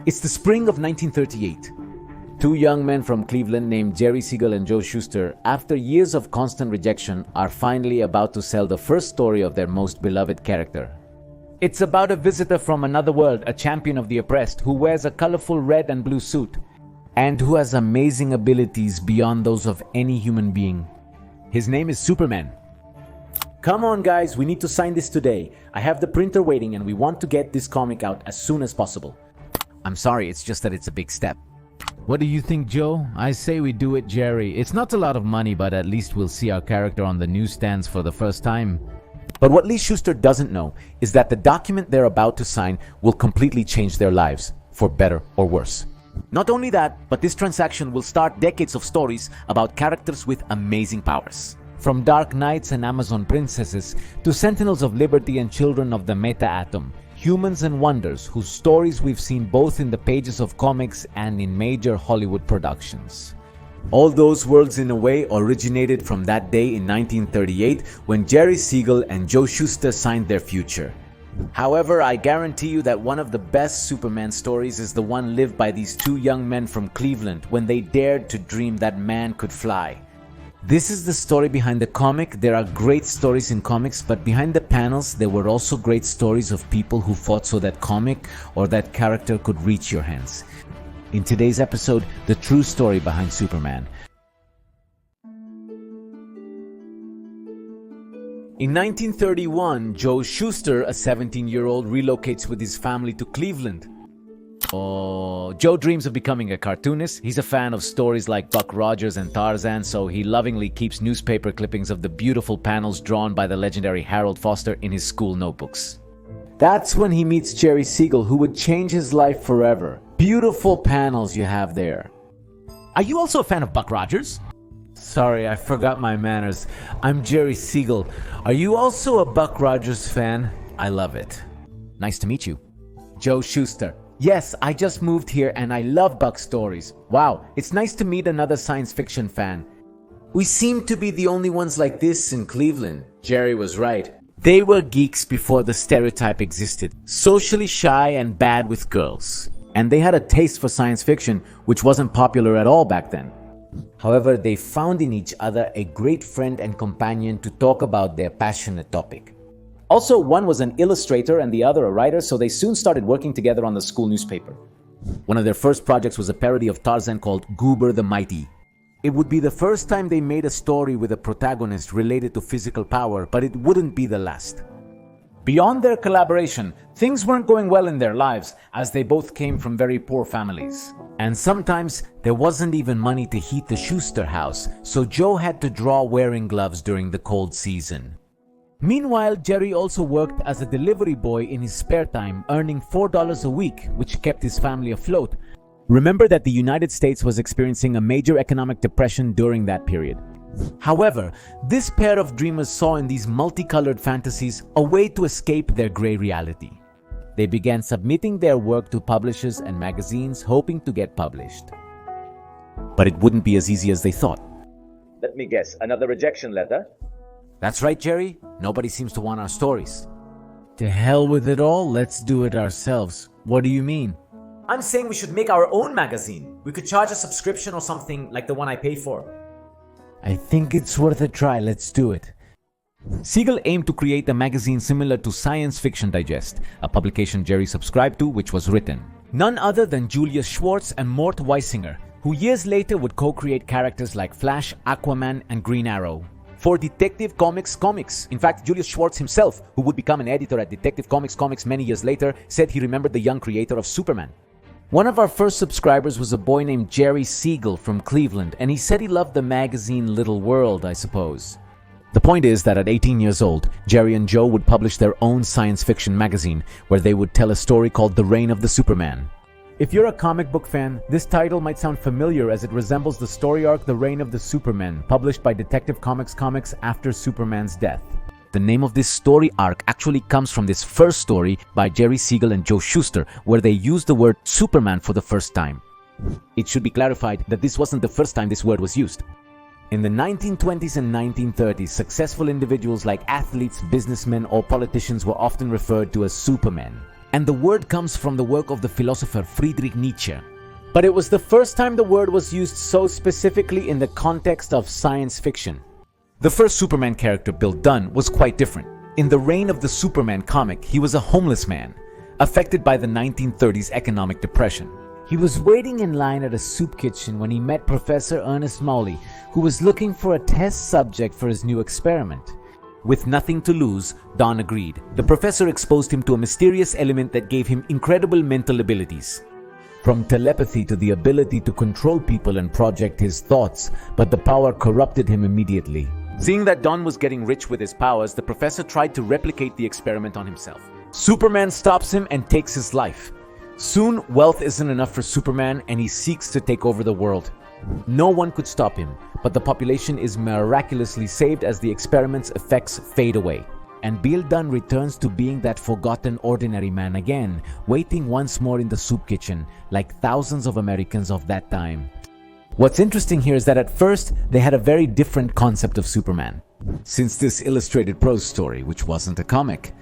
It's the spring of 1938. Two young men from Cleveland named Jerry Siegel and Joe Shuster, after years of constant rejection, are finally about to sell the first story of their most beloved character. It's about a visitor from another world, a champion of the oppressed, who wears a colorful red and blue suit, and who has amazing abilities beyond those of any human being. His name is Superman. Come on guys, we need to sign this today. I have the printer waiting and we want to get this comic out as soon as possible. I'm sorry, it's just that it's a big step. What do you think, Joe? I say we do it, Jerry. It's not a lot of money, but at least we'll see our character on the newsstands for the first time. But what Lee Shuster doesn't know is that the document they're about to sign will completely change their lives, for better or worse. Not only that, but this transaction will start decades of stories about characters with amazing powers. From Dark Knights and Amazon princesses to Sentinels of Liberty and Children of the Meta-Atom, humans and wonders whose stories we've seen both in the pages of comics and in major Hollywood productions. All those worlds in a way originated from that day in 1938 when Jerry Siegel and Joe Shuster signed their future. However, I guarantee you that one of the best Superman stories is the one lived by these two young men from Cleveland when they dared to dream that man could fly. This is the story behind the comic. There are great stories in comics, but behind the panels there were also great stories of people who fought so that comic or that character could reach your hands. In today's episode, the true story behind Superman. In 1931, Joe Shuster, a 17-year-old, relocates with his family to Cleveland. Joe dreams of becoming a cartoonist. He's a fan of stories like Buck Rogers and Tarzan, so he lovingly keeps newspaper clippings of the beautiful panels drawn by the legendary Harold Foster in his school notebooks. That's when he meets Jerry Siegel, who would change his life forever. Beautiful panels you have there. Are you also a fan of Buck Rogers? Sorry, I forgot my manners. I'm Jerry Siegel. Are you also a Buck Rogers fan? I love it. Nice to meet you. Joe Shuster. Yes, I just moved here and I love Buck stories. Wow, it's nice to meet another science fiction fan. We seem to be the only ones like this in Cleveland. Jerry was right. They were geeks before the stereotype existed. Socially shy and bad with girls. And they had a taste for science fiction, which wasn't popular at all back then. However, they found in each other a great friend and companion to talk about their passionate topic. Also, one was an illustrator and the other a writer, so they soon started working together on the school newspaper. One of their first projects was a parody of Tarzan called Goober the Mighty. It would be the first time they made a story with a protagonist related to physical power, but it wouldn't be the last. Beyond their collaboration, things weren't going well in their lives, as they both came from very poor families. And sometimes there wasn't even money to heat the Schuster house, so Joe had to draw wearing gloves during the cold season. Meanwhile, Jerry also worked as a delivery boy in his spare time, earning $4 a week, which kept his family afloat. Remember that the United States was experiencing a major economic depression during that period. However, this pair of dreamers saw in these multicolored fantasies a way to escape their gray reality. They began submitting their work to publishers and magazines, hoping to get published. But it wouldn't be as easy as they thought. Let me guess, another rejection letter? That's right, Jerry. Nobody seems to want our stories. To hell with it all, let's do it ourselves. What do you mean? I'm saying we should make our own magazine. We could charge a subscription or something like the one I pay for. I think it's worth a try. Let's do it. Siegel aimed to create a magazine similar to Science Fiction Digest, a publication Jerry subscribed to, which was written. None other than Julius Schwartz and Mort Weisinger, who years later would co-create characters like Flash, Aquaman, and Green Arrow. For Detective Comics. In fact, Julius Schwartz himself, who would become an editor at Detective Comics many years later, said he remembered the young creator of Superman. One of our first subscribers was a boy named Jerry Siegel from Cleveland, and he said he loved the magazine Little World, I suppose. The point is that at 18 years old, Jerry and Joe would publish their own science fiction magazine, where they would tell a story called The Reign of the Superman. If you're a comic book fan, this title might sound familiar as it resembles the story arc The Reign of the Superman, published by Detective Comics after Superman's death. The name of this story arc actually comes from this first story by Jerry Siegel and Joe Shuster, where they used the word Superman for the first time. It should be clarified that this wasn't the first time this word was used. In the 1920s and 1930s, successful individuals like athletes, businessmen, or politicians were often referred to as supermen. and the word comes from the work of the philosopher Friedrich Nietzsche. But it was the first time the word was used so specifically in the context of science fiction. The first Superman character, Bill Dunn, was quite different. In the reign of the Superman comic, he was a homeless man, affected by the 1930s economic depression. He was waiting in line at a soup kitchen when he met Professor Ernest Mowley, who was looking for a test subject for his new experiment. With nothing to lose, Don agreed. The professor exposed him to a mysterious element that gave him incredible mental abilities. From telepathy to the ability to control people and project his thoughts, but the power corrupted him immediately. Seeing that Don was getting rich with his powers, the professor tried to replicate the experiment on himself. Superman stops him and takes his life. Soon, wealth isn't enough for Superman and he seeks to take over the world. No one could stop him, but the population is miraculously saved as the experiment's effects fade away. And Bill Dunn returns to being that forgotten ordinary man again, waiting once more in the soup kitchen, like thousands of Americans of that time. What's interesting here is that at first, they had a very different concept of Superman. Since this illustrated prose story, which wasn't a comic,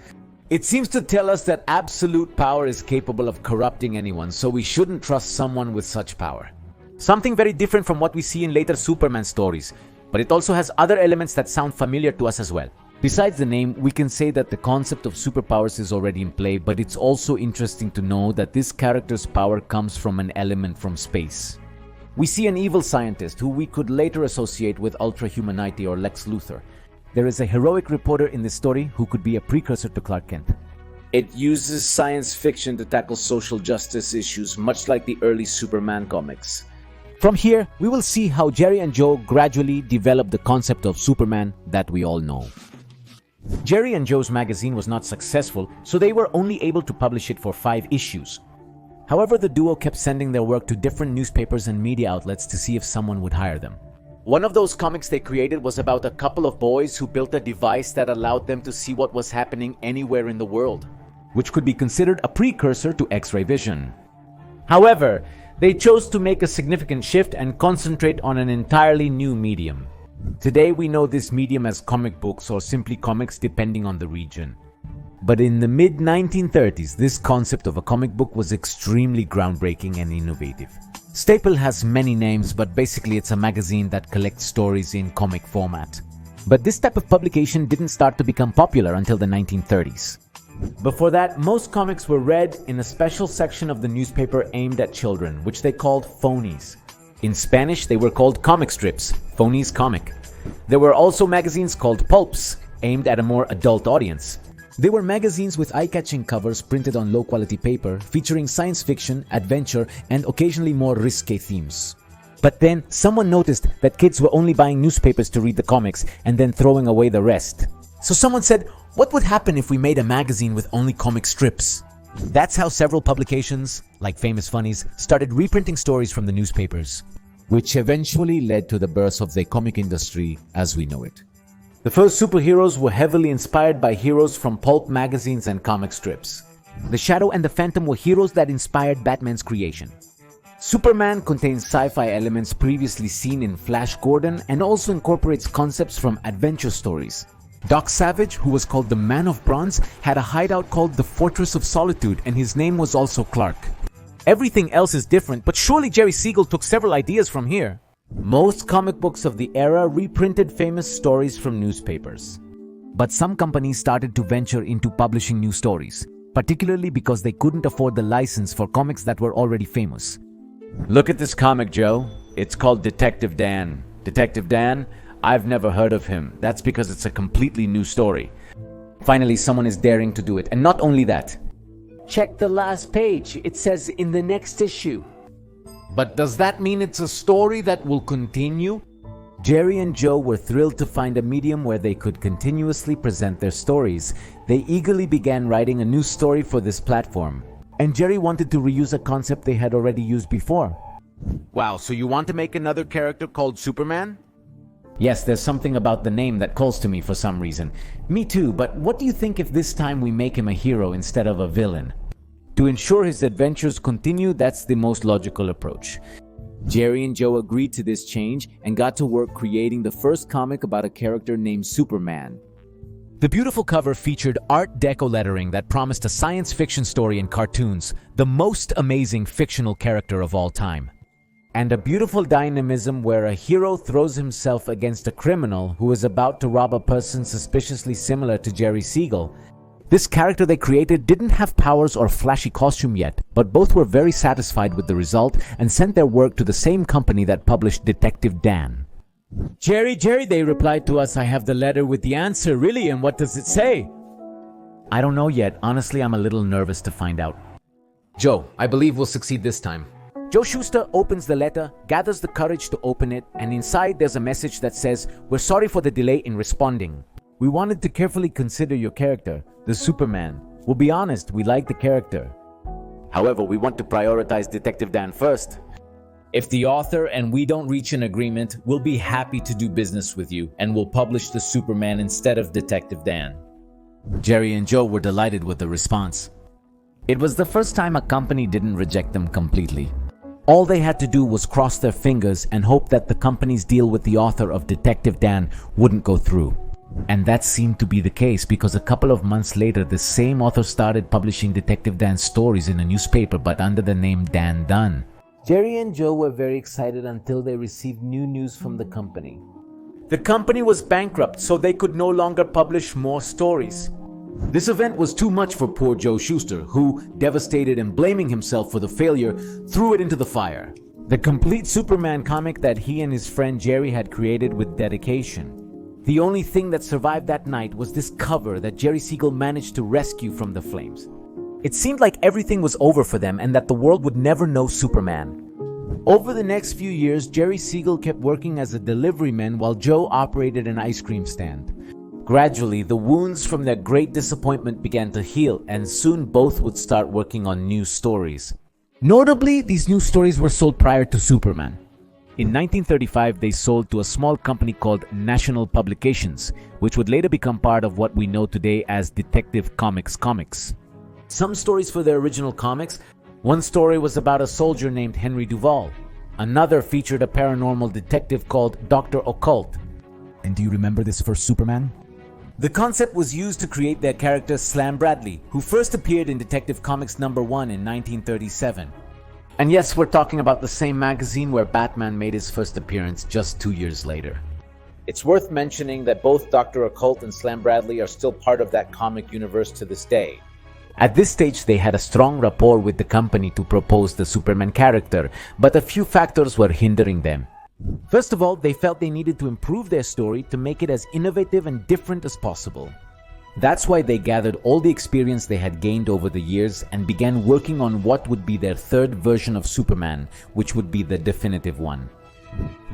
it seems to tell us that absolute power is capable of corrupting anyone, so we shouldn't trust someone with such power. Something very different from what we see in later Superman stories, but it also has other elements that sound familiar to us as well. Besides the name, we can say that the concept of superpowers is already in play, but it's also interesting to know that this character's power comes from an element from space. We see an evil scientist who we could later associate with ultra-humanity or Lex Luthor. There is a heroic reporter in this story who could be a precursor to Clark Kent. It uses science fiction to tackle social justice issues, much like the early Superman comics. From here, we will see how Jerry and Joe gradually develop the concept of Superman that we all know. Jerry and Joe's magazine was not successful, so they were only able to publish it for 5 issues. However, the duo kept sending their work to different newspapers and media outlets to see if someone would hire them. One of those comics they created was about a couple of boys who built a device that allowed them to see what was happening anywhere in the world, which could be considered a precursor to X-ray vision. However, they chose to make a significant shift and concentrate on an entirely new medium. Today we know this medium as comic books or simply comics depending on the region. But in the mid-1930s, this concept of a comic book was extremely groundbreaking and innovative. Staple has many names, but basically it's a magazine that collects stories in comic format. But this type of publication didn't start to become popular until the 1930s. Before that, most comics were read in a special section of the newspaper aimed at children, which they called phonies. In Spanish, they were called comic strips, phonies comic. There were also magazines called Pulps, aimed at a more adult audience. They were magazines with eye-catching covers printed on low-quality paper, featuring science fiction, adventure, and occasionally more risque themes. But then, someone noticed that kids were only buying newspapers to read the comics and then throwing away the rest. So someone said, what would happen if we made a magazine with only comic strips? That's how several publications, like Famous Funnies, started reprinting stories from the newspapers, which eventually led to the birth of the comic industry as we know it. The first superheroes were heavily inspired by heroes from pulp magazines and comic strips. The Shadow and the Phantom were heroes that inspired Batman's creation. Superman contains sci-fi elements previously seen in Flash Gordon and also incorporates concepts from adventure stories. Doc Savage, who was called the Man of Bronze, had a hideout called the Fortress of Solitude, and his name was also Clark. Everything else is different, but surely Jerry Siegel took several ideas from here. Most comic books of the era reprinted famous stories from newspapers. But some companies started to venture into publishing new stories, particularly because they couldn't afford the license for comics that were already famous. Look at this comic, Joe. It's called Detective Dan. Detective Dan? I've never heard of him. That's because it's a completely new story. Finally, someone is daring to do it, and not only that. Check the last page. It says in the next issue. But does that mean it's a story that will continue? Jerry and Joe were thrilled to find a medium where they could continuously present their stories. They eagerly began writing a new story for this platform. And Jerry wanted to reuse a concept they had already used before. Wow, so you want to make another character called Superman? Yes, there's something about the name that calls to me for some reason. Me too, but what do you think if this time we make him a hero instead of a villain? To ensure his adventures continue, that's the most logical approach. Jerry and Joe agreed to this change and got to work creating the first comic about a character named Superman. The beautiful cover featured Art Deco lettering that promised a science fiction story in cartoons, the most amazing fictional character of all time. And a beautiful dynamism where a hero throws himself against a criminal who is about to rob a person suspiciously similar to Jerry Siegel. This character they created didn't have powers or flashy costume yet, but both were very satisfied with the result and sent their work to the same company that published Detective Dan. Jerry, they replied to us, I have the letter with the answer, really, and what does it say? I don't know yet. Honestly, I'm a little nervous to find out. Joe, I believe we'll succeed this time. Joe Shuster opens the letter, gathers the courage to open it, and inside there's a message that says, "We're sorry for the delay in responding. We wanted to carefully consider your character, the Superman. We'll be honest, we like the character. However, we want to prioritize Detective Dan first. If the author and we don't reach an agreement, we'll be happy to do business with you, and we'll publish the Superman instead of Detective Dan." Jerry and Joe were delighted with the response. It was the first time a company didn't reject them completely. All they had to do was cross their fingers and hope that the company's deal with the author of Detective Dan wouldn't go through. And that seemed to be the case because a couple of months later, the same author started publishing Detective Dan's stories in a newspaper but under the name Dan Dunn. Jerry and Joe were very excited until they received new news from the company. The company was bankrupt, so they could no longer publish more stories. This event was too much for poor Joe Shuster, who, devastated and blaming himself for the failure, threw it into the fire. The complete Superman comic that he and his friend Jerry had created with dedication. The only thing that survived that night was this cover that Jerry Siegel managed to rescue from the flames. It seemed like everything was over for them and that the world would never know Superman. Over the next few years, Jerry Siegel kept working as a deliveryman while Joe operated an ice cream stand. Gradually, the wounds from their great disappointment began to heal, and soon both would start working on new stories. Notably, these new stories were sold prior to Superman. In 1935, they sold to a small company called National Publications, which would later become part of what we know today as Detective Comics. Some stories for their original comics. One story was about a soldier named Henry Duval. Another featured a paranormal detective called Dr. Occult. And do you remember this first Superman? The concept was used to create their character Slam Bradley, who first appeared in Detective Comics #1 in 1937. And yes, we're talking about the same magazine where Batman made his first appearance just 2 years later. It's worth mentioning that both Dr. Occult and Slam Bradley are still part of that comic universe to this day. At this stage, they had a strong rapport with the company to propose the Superman character, but a few factors were hindering them. First of all, they felt they needed to improve their story to make it as innovative and different as possible. That's why they gathered all the experience they had gained over the years and began working on what would be their third version of Superman, which would be the definitive one.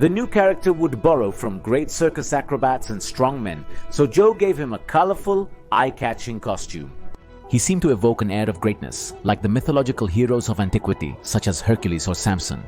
The new character would borrow from great circus acrobats and strongmen, so Joe gave him a colorful, eye-catching costume. He seemed to evoke an air of greatness, like the mythological heroes of antiquity, such as Hercules or Samson.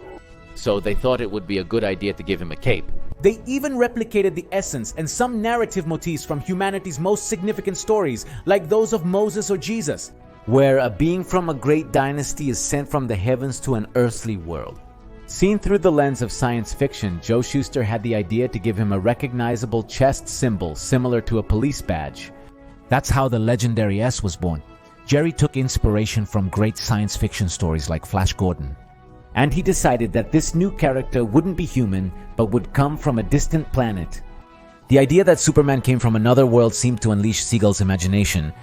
So they thought it would be a good idea to give him a cape. They even replicated the essence and some narrative motifs from humanity's most significant stories, like those of Moses or Jesus, where a being from a great dynasty is sent from the heavens to an earthly world. Seen through the lens of science fiction, Joe Shuster had the idea to give him a recognizable chest symbol similar to a police badge. That's how the legendary S was born. Jerry took inspiration from great science fiction stories like Flash Gordon. And he decided that this new character wouldn't be human, but would come from a distant planet. The idea that Superman came from another world seemed to unleash Siegel's imagination.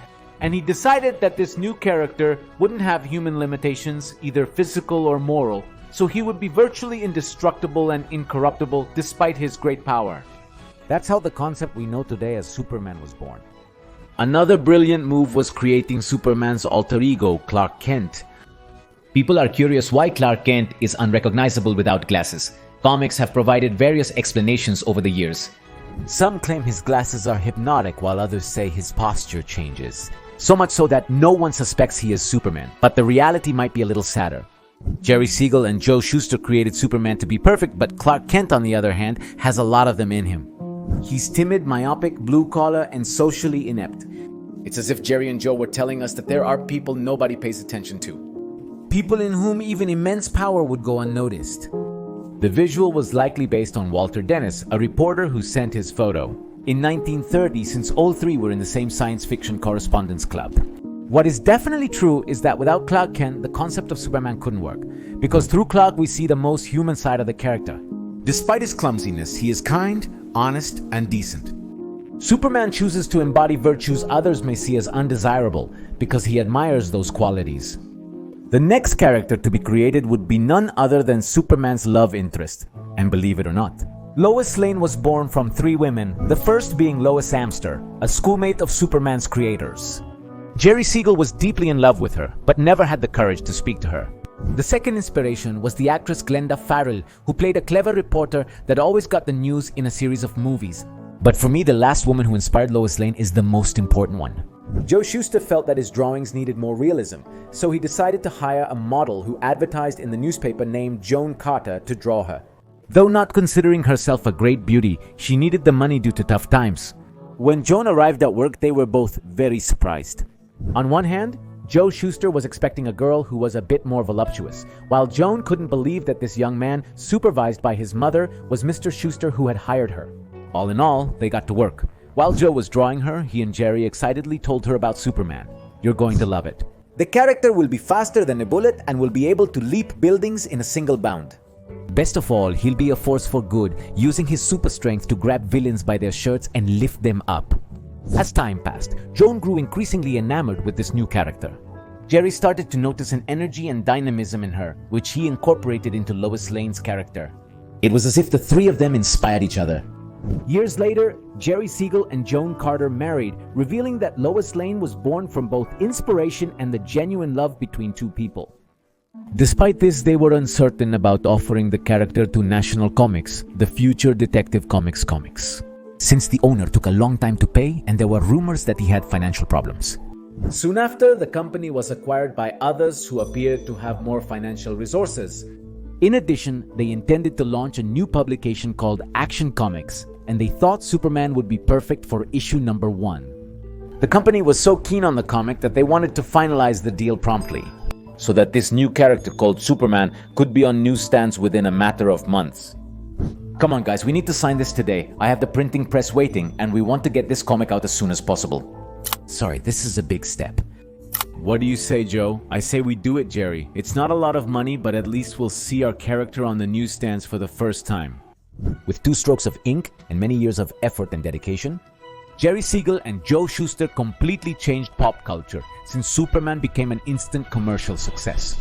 and he decided that this new character wouldn't have human limitations, either physical or moral, so he would be virtually indestructible and incorruptible despite his great power. That's how the concept we know today as Superman was born. Another brilliant move was creating Superman's alter ego, Clark Kent. People are curious why Clark Kent is unrecognizable without glasses. Comics have provided various explanations over the years. Some claim his glasses are hypnotic, while others say his posture changes. So much so that no one suspects he is Superman, but the reality might be a little sadder. Jerry Siegel and Joe Shuster created Superman to be perfect, but Clark Kent, on the other hand, has a lot of them in him. He's timid, myopic, blue-collar, and socially inept. It's as if Jerry and Joe were telling us that there are people nobody pays attention to. People in whom even immense power would go unnoticed. The visual was likely based on Walter Dennis, a reporter who sent his photo. in 1930, since all three were in the same science fiction correspondence club. What is definitely true is that without Clark Kent, the concept of Superman couldn't work, because through Clark we see the most human side of the character. Despite his clumsiness, he is kind, honest, and decent. Superman chooses to embody virtues others may see as undesirable because he admires those qualities. The next character to be created would be none other than Superman's love interest. And believe it or not, Lois Lane was born from three women, the first being Lois Amster, a schoolmate of Superman's creators. Jerry Siegel was deeply in love with her, but never had the courage to speak to her. The second inspiration was the actress Glenda Farrell, who played a clever reporter that always got the news in a series of movies. But for me, the last woman who inspired Lois Lane is the most important one. Joe Shuster felt that his drawings needed more realism, so he decided to hire a model who advertised in the newspaper named Joan Carter to draw her. Though not considering herself a great beauty, she needed the money due to tough times. When Joan arrived at work, they were both very surprised. On one hand, Joe Shuster was expecting a girl who was a bit more voluptuous, while Joan couldn't believe that this young man, supervised by his mother, was Mr. Shuster who had hired her. All in all, they got to work. While Joe was drawing her, he and Jerry excitedly told her about Superman. You're going to love it. The character will be faster than a bullet and will be able to leap buildings in a single bound. Best of all, he'll be a force for good, using his super strength to grab villains by their shirts and lift them up. As time passed, Joan grew increasingly enamored with this new character. Jerry started to notice an energy and dynamism in her, which he incorporated into Lois Lane's character. It was as if the three of them inspired each other. Years later, Jerry Siegel and Joan Carter married, revealing that Lois Lane was born from both inspiration and the genuine love between two people. Despite this, they were uncertain about offering the character to National Comics, the future Detective Comics, since the owner took a long time to pay and there were rumors that he had financial problems. Soon after, the company was acquired by others who appeared to have more financial resources. In addition, they intended to launch a new publication called Action Comics, and they thought Superman would be perfect for issue number 1. The company was so keen on the comic that they wanted to finalize the deal promptly, so that this new character called Superman could be on newsstands within a matter of months. Come on guys, we need to sign this today. I have the printing press waiting, and we want to get this comic out as soon as possible. Sorry, this is a big step. What do you say, Joe? I say we do it, Jerry. It's not a lot of money, but at least we'll see our character on the newsstands for the first time. With 2 strokes of ink and many years of effort and dedication, Jerry Siegel and Joe Shuster completely changed pop culture since Superman became an instant commercial success.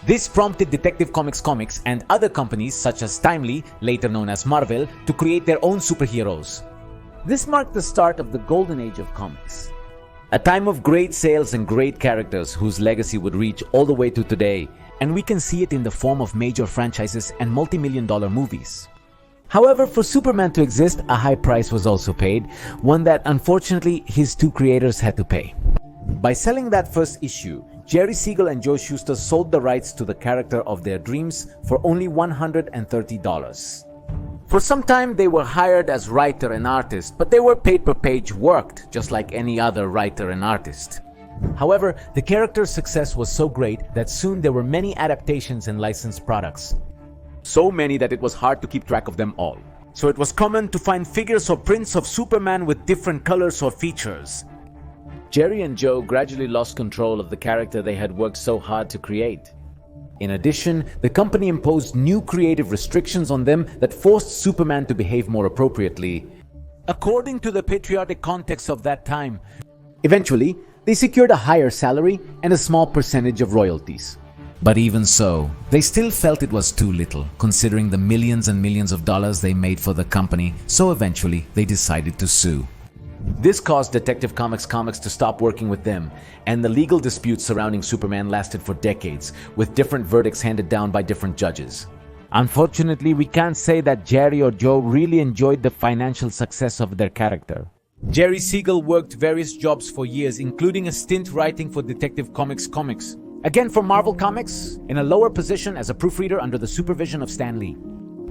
This prompted Detective Comics and other companies such as Timely, later known as Marvel, to create their own superheroes. This marked the start of the golden age of comics. A time of great sales and great characters whose legacy would reach all the way to today, and we can see it in the form of major franchises and multi-million-dollar movies. However, for Superman to exist, a high price was also paid, one that unfortunately his 2 creators had to pay. By selling that first issue, Jerry Siegel and Joe Shuster sold the rights to the character of their dreams for only $130. For some time, they were hired as writer and artist, but they were paid per page worked, just like any other writer and artist. However, the character's success was so great that soon there were many adaptations and licensed products. So many that it was hard to keep track of them all. So it was common to find figures or prints of Superman with different colors or features. Jerry and Joe gradually lost control of the character they had worked so hard to create. In addition, the company imposed new creative restrictions on them that forced Superman to behave more appropriately, according to the patriotic context of that time. Eventually, they secured a higher salary and a small percentage of royalties. But even so, they still felt it was too little, considering the millions and millions of dollars they made for the company, so eventually they decided to sue. This caused Detective Comics to stop working with them, and the legal disputes surrounding Superman lasted for decades, with different verdicts handed down by different judges. Unfortunately, we can't say that Jerry or Joe really enjoyed the financial success of their character. Jerry Siegel worked various jobs for years, including a stint writing for Detective Comics, again for Marvel Comics, in a lower position as a proofreader under the supervision of Stan Lee,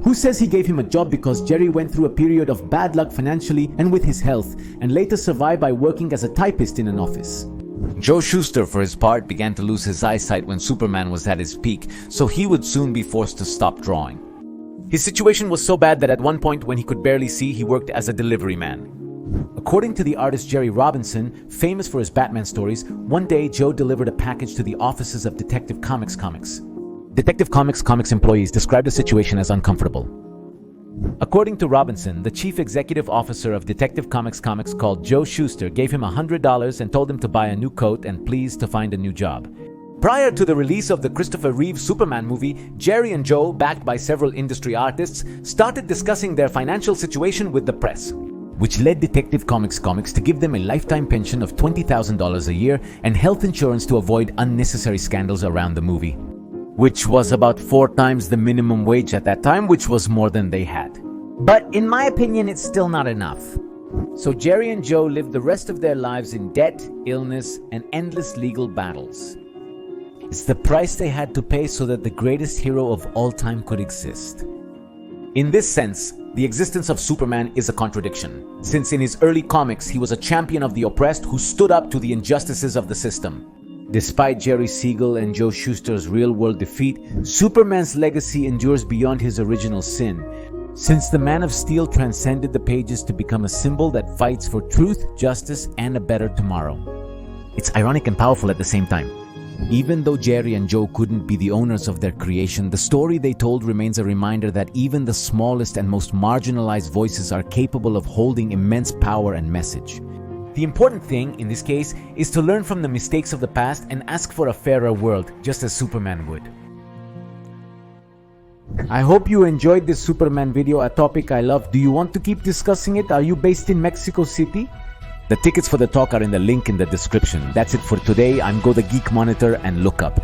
who says he gave him a job because Jerry went through a period of bad luck financially and with his health, and later survived by working as a typist in an office. Joe Shuster, for his part, began to lose his eyesight when Superman was at his peak, so he would soon be forced to stop drawing. His situation was so bad that at one point when he could barely see, he worked as a delivery man. According to the artist Jerry Robinson, famous for his Batman stories, one day Joe delivered a package to the offices of Detective Comics. Detective Comics employees described the situation as uncomfortable. According to Robinson, the chief executive officer of Detective Comics called Joe Shuster gave him $100 and told him to buy a new coat and please to find a new job. Prior to the release of the Christopher Reeve Superman movie, Jerry and Joe, backed by several industry artists, started discussing their financial situation with the press, which led Detective Comics to give them a lifetime pension of $20,000 a year and health insurance to avoid unnecessary scandals around the movie, which was about 4 times the minimum wage at that time, which was more than they had. But in my opinion, it's still not enough. So Jerry and Joe lived the rest of their lives in debt, illness, and endless legal battles. It's the price they had to pay so that the greatest hero of all time could exist. In this sense, the existence of Superman is a contradiction, since in his early comics he was a champion of the oppressed who stood up to the injustices of the system. Despite Jerry Siegel and Joe Shuster's real-world defeat, Superman's legacy endures beyond his original sin, since the Man of Steel transcended the pages to become a symbol that fights for truth, justice, and a better tomorrow. It's ironic and powerful at the same time. Even though Jerry and Joe couldn't be the owners of their creation, the story they told remains a reminder that even the smallest and most marginalized voices are capable of holding immense power and message. The important thing, in this case, is to learn from the mistakes of the past and ask for a fairer world, just as Superman would. I hope you enjoyed this Superman video, a topic I love. Do you want to keep discussing it? Are you based in Mexico City? The tickets for the talk are in the link in the description. That's it for today. I'm Go the Geek Monitor and look up.